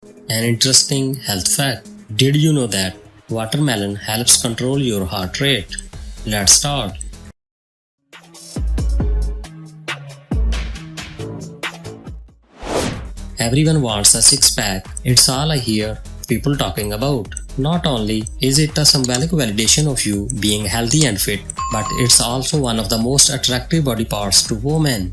An interesting health fact. Did you know that watermelon helps control your heart rate? Let's start. Everyone wants a six-pack. It's all I hear people talking about. Not only is it a symbolic validation of you being healthy and fit, but it's also one of the most attractive body parts to women.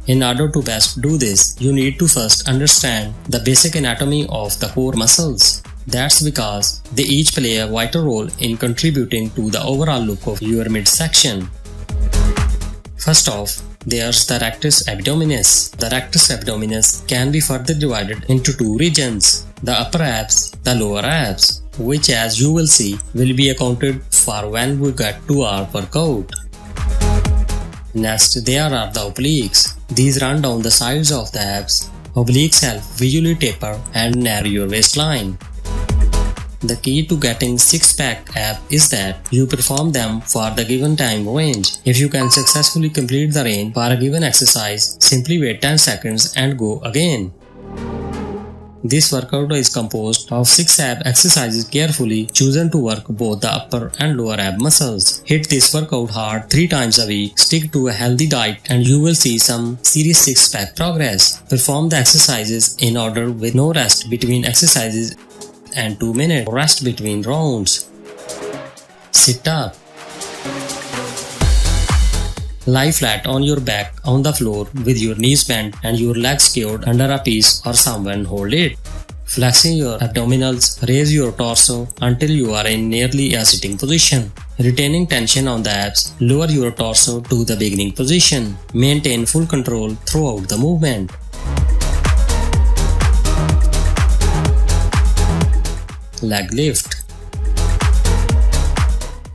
In order to best do this, you need to first understand the basic anatomy of the core muscles. That's because they each play a vital role in contributing to the overall look of your midsection. First off, there's the rectus abdominis. The rectus abdominis can be further divided into two regions, the upper abs, the lower abs, which as you will see will be accounted for when we get to our workout. Next, there are the obliques. These run down the sides of the abs. Obliques help visually taper and narrow your waistline. The key to getting six-pack ab is that you perform them for the given time range. If you can successfully complete the range for a given exercise, simply wait 10 seconds and go again. This workout is composed of 6 ab exercises carefully chosen to work both the upper and lower ab muscles. Hit this workout hard 3 times a week, stick to a healthy diet, and you will see some serious six-pack progress. Perform the exercises in order with no rest between exercises and 2 minute rest between rounds. Sit up. Lie flat on your back on the floor with your knees bent and your legs secured under a piece or someone hold it. Flexing your abdominals, raise your torso until you are in nearly a sitting position. Retaining tension on the abs, lower your torso to the beginning position. Maintain full control throughout the movement. Leg lift.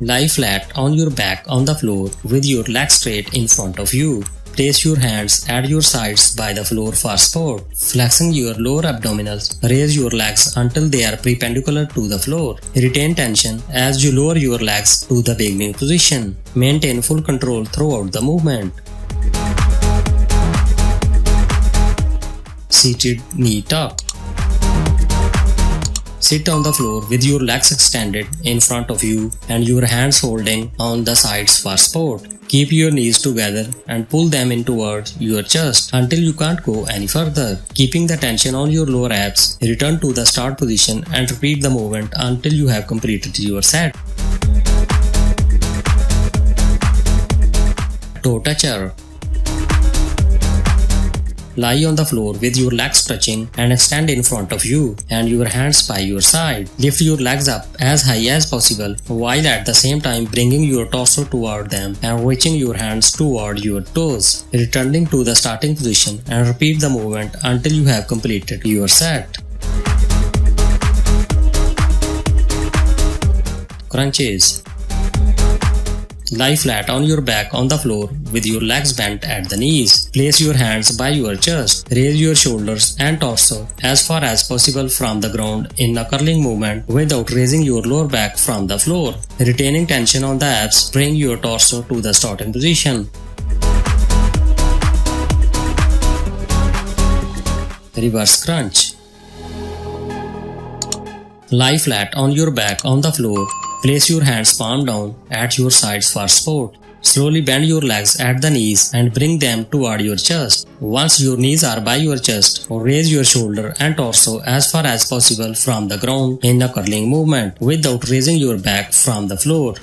Lie flat on your back on the floor with your legs straight in front of you. Place your hands at your sides by the floor for support. Flexing your lower abdominals, raise your legs until they are perpendicular to the floor. Retain tension as you lower your legs to the beginning position. Maintain full control throughout the movement. Seated knee tuck. Sit on the floor with your legs extended in front of you and your hands holding on the sides for support. Keep your knees together and pull them in towards your chest until you can't go any further. Keeping the tension on your lower abs, return to the start position and repeat the movement until you have completed your set. Toe toucher. Lie on the floor with your legs touching and extend in front of you and your hands by your side. Lift your legs up as high as possible while at the same time bringing your torso toward them and reaching your hands toward your toes. Returning to the starting position and repeat the movement until you have completed your set. Crunches. Lie flat on your back on the floor with your legs bent at the knees. Place your hands by your chest. Raise your shoulders and torso as far as possible from the ground in a curling movement without raising your lower back from the floor. Retaining tension on the abs, bring your torso to the starting position. Reverse crunch. Lie flat on your back on the floor. Place your hands palm down at your sides for support. Slowly bend your legs at the knees and bring them toward your chest. Once your knees are by your chest, raise your shoulder and torso as far as possible from the ground in a curling movement without raising your back from the floor.